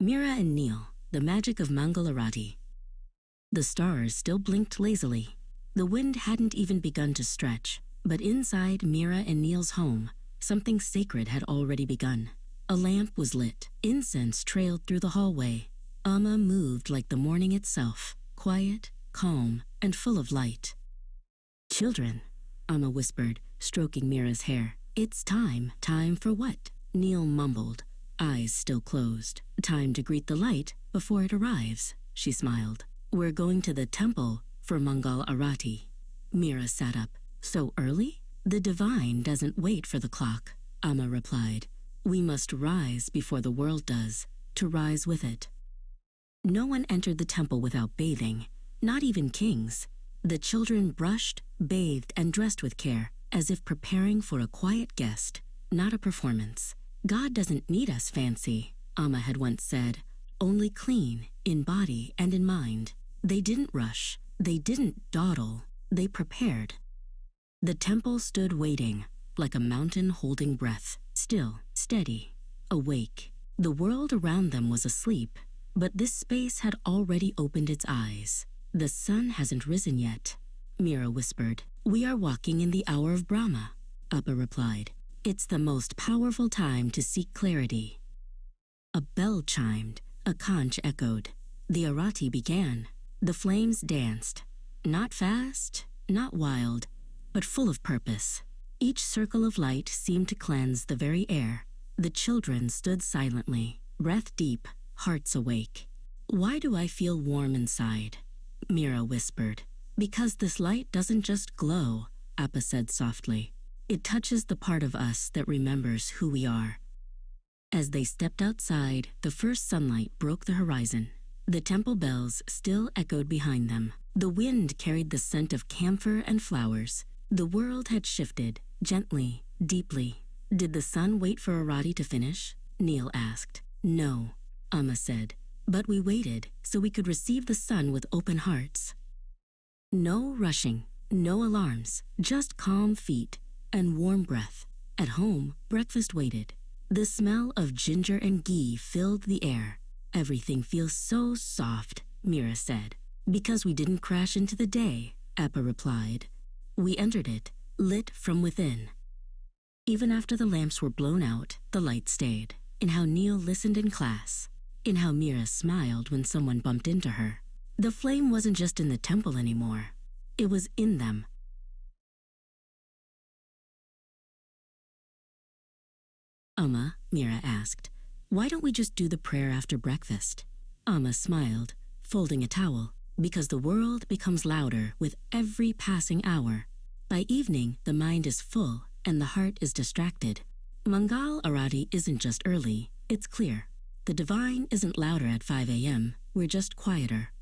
Mira and Neil, the magic of Mangal Arati. The stars still blinked lazily. The wind hadn't even begun to stretch, but inside Mira and Neil's home, something sacred had already begun. A lamp was lit. Incense trailed through the hallway. Amma moved like the morning itself, quiet, calm, and full of light. "Children," Amma whispered, stroking Mira's hair. "It's time." "Time for what?" Neil mumbled, eyes still closed. "Time to greet the light before it arrives," she smiled. "We're going to the temple for Mangal Arati." Mira sat up. "So early?" "The divine doesn't wait for the clock," Amma replied. "We must rise before the world does, to rise with it." No one entered the temple without bathing, not even kings. The children brushed, bathed, and dressed with care, as if preparing for a quiet guest, not a performance. "God doesn't need us fancy," Amma had once said, "only clean, in body and in mind." They didn't rush, they didn't dawdle, they prepared. The temple stood waiting, like a mountain holding breath, still, steady, awake. The world around them was asleep, but this space had already opened its eyes. "The sun hasn't risen yet," Mira whispered. "We are walking in the hour of Brahma," Appa replied. "It's the most powerful time to seek clarity." A bell chimed, a conch echoed. The Arati began. The flames danced, not fast, not wild, but full of purpose. Each circle of light seemed to cleanse the very air. The children stood silently, breath deep, hearts awake. "Why do I feel warm inside?" Mira whispered. "Because this light doesn't just glow," Appa said softly. "It touches the part of us that remembers who we are." As they stepped outside, the first sunlight broke the horizon. The temple bells still echoed behind them. The wind carried the scent of camphor and flowers. The world had shifted, gently, deeply. "Did the sun wait for Arati to finish?" Neil asked. "No," Amma said. "But we waited so we could receive the sun with open hearts." No rushing, no alarms, just calm feet and warm breath. At home, breakfast waited. The smell of ginger and ghee filled the air. "Everything feels so soft," Mira said. "Because we didn't crash into the day," Appa replied. "We entered it, lit from within." Even after the lamps were blown out, the light stayed. In how Neil listened in class. In how Mira smiled when someone bumped into her. The flame wasn't just in the temple anymore. It was in them. "Amma," Mira asked, "why don't we just do the prayer after breakfast?" Amma smiled, folding a towel. "Because the world becomes louder with every passing hour. By evening, the mind is full and the heart is distracted. Mangal Arati isn't just early, it's clear. The divine isn't louder at 5 a.m., we're just quieter."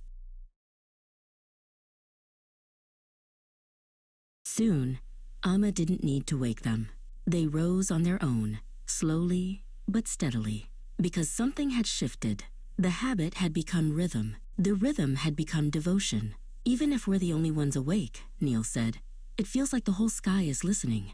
Soon, Amma didn't need to wake them. They rose on their own, slowly but steadily. Because something had shifted. The habit had become rhythm. The rhythm had become devotion. "Even if we're the only ones awake," Neil said, "it feels like the whole sky is listening."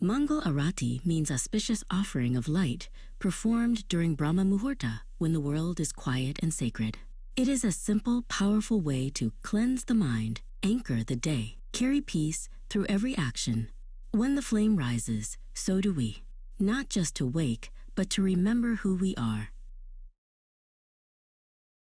Mangal Arati means auspicious offering of light performed during Brahma Muhurta, when the world is quiet and sacred. It is a simple, powerful way to cleanse the mind, anchor the day, carry peace through every action. When the flame rises, so do we. Not just to wake, but to remember who we are.